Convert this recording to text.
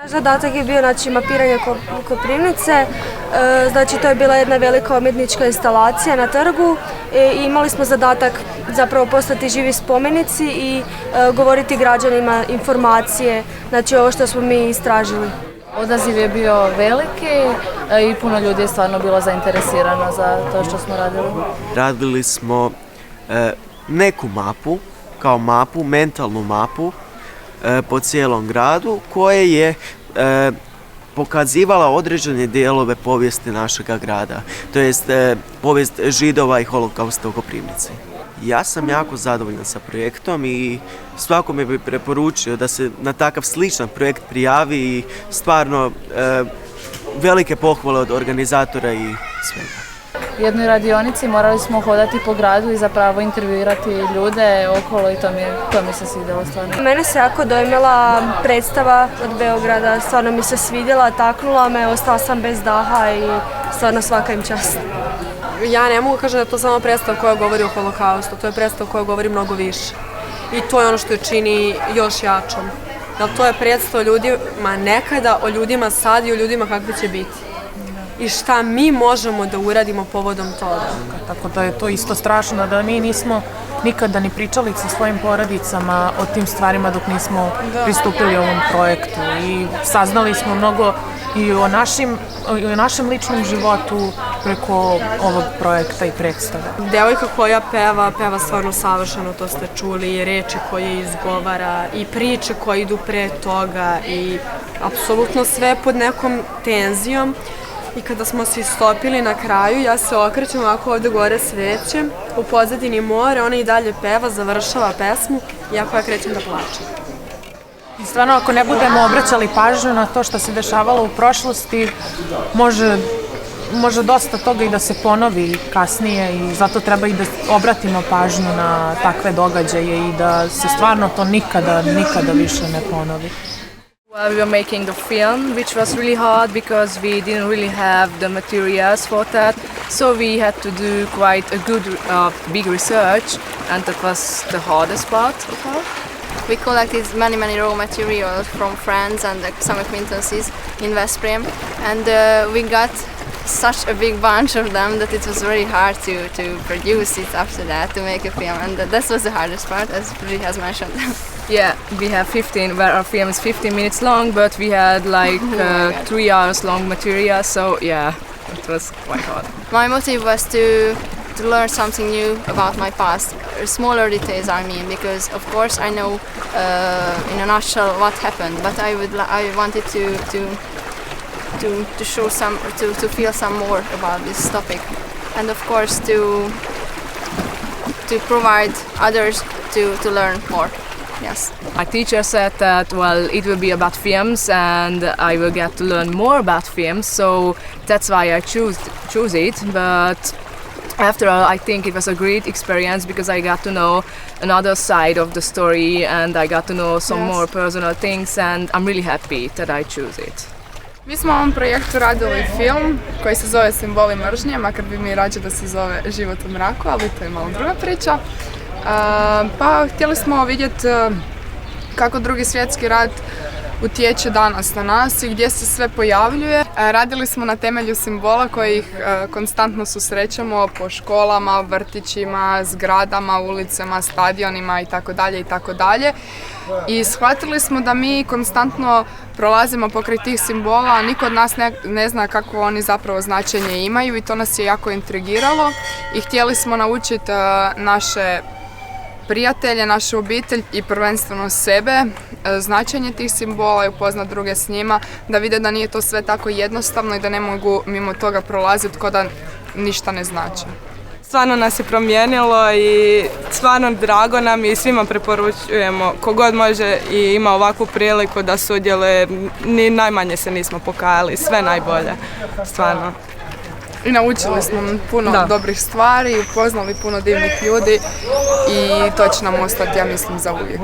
Naš zadatak je bio mapiranje Koprivnice, znači to je bila jedna velika umjetnička instalacija na trgu i imali smo zadatak zapravo postati živi spomenici i govoriti građanima informacije, znači ovo što smo mi istražili. Odaziv je bio veliki i puno ljudi je stvarno bilo zainteresirano za to što smo radili. Radili smo neku mapu, kao mapu, mentalnu mapu po cijelom gradu koje je pokazivala određene dijelove povijesti našega grada, to jest povijest Židova i holokausta u Koprivnici. Ja sam jako zadovoljan sa projektom i svakome bi preporučio da se na takav sličan projekt prijavi i stvarno velike pohvale od organizatora i svega. U jednoj radionici morali smo hodati po gradu i zapravo intervjuirati ljude okolo i to mi se svidjelo stvarno. Mene se jako dojmila predstava od Beograda, stvarno mi se svidjela, taknula me, ostala sam bez daha i stvarno svaka im čast. Ja ne mogu kažem da je to samo predstava koja govori o holokaustu, to je predstava koja govori mnogo više. I to je ono što je čini još jačom. Jer to je predstava o ljudima nekada, o ljudima sad i o ljudima kakvi će biti. I šta mi možemo da uradimo povodom toga. Tako da je to isto strašno, da mi nismo nikada ni pričali sa svojim porodicama o tim stvarima dok nismo pristupili ovom projektu. I saznali smo mnogo i o našem ličnom životu preko ovog projekta i predstave. Devojka koja peva stvarno savršeno, to ste čuli, i reči koje izgovara, i priče koje idu pre toga, i apsolutno sve pod nekom tenzijom. I kada smo se istopili na kraju, ja se okrećem ovako ovdje gore sveće, u pozadini more, ona i dalje peva, završava pesmu, iako ja krećem da plačem. I stvarno, ako ne budemo obraćali pažnju na to što se dešavalo u prošlosti, može dosta toga i da se ponovi kasnije i zato treba i da obratimo pažnju na takve događaje i da se stvarno to nikada više ne ponovi. Well, we were making the film, which was really hard because we didn't really have the materials for that. So we had to do quite a good, big research, and that was the hardest part of all. We collected many raw materials from friends and some acquaintances in Veszprém, and we got such a big bunch of them that it was very hard to produce it after that, to make a film, and that was the hardest part, as Brigitte has mentioned. Yeah, we have 15, where our film is 15 minutes long, but we had like 3 hours long material, so yeah, it was quite hard. My motive was to learn something new about my past, smaller details I mean, because of course I know in a nutshell what happened, but I wanted to show some, to feel some more about this topic, and of course to provide others to learn more. Yes. My teacher said that, well, it will be about films and I will get to learn more about films, so that's why I choose it. But after all, I think it was a great experience because I got to know another side of the story and I got to know some more personal things, and I'm really happy that I choose it. Mi smo u ovom projektu radili film koji se zove Simboli mržnje, makar bi mi rađe da se zove Život u mraku, ali to je malo druga priča. Pa htjeli smo vidjeti kako Drugi svjetski rat utječe danas na nas i gdje se sve pojavljuje. Radili smo na temelju simbola kojih konstantno susrećemo po školama, vrtićima, zgradama, ulicama, stadionima itd. I shvatili smo da mi konstantno prolazimo pokraj tih simbola, a niko od nas ne zna kakvo oni zapravo značenje imaju i to nas je jako intrigiralo i htjeli smo naučiti naše prijatelje, našu obitelj i prvenstveno sebe, značenje tih simbola i upoznat druge s njima, da vide da nije to sve tako jednostavno i da ne mogu mimo toga prolaziti kao da ništa ne znači. Stvarno nas je promijenilo i stvarno drago nam i svima preporučujemo kogod može i ima ovakvu priliku da sudjeluje, ni najmanje se nismo pokajali, sve najbolje, stvarno. I naučili smo puno dobrih stvari, upoznali puno divnih ljudi i to će nam ostati, ja mislim, za uvijek.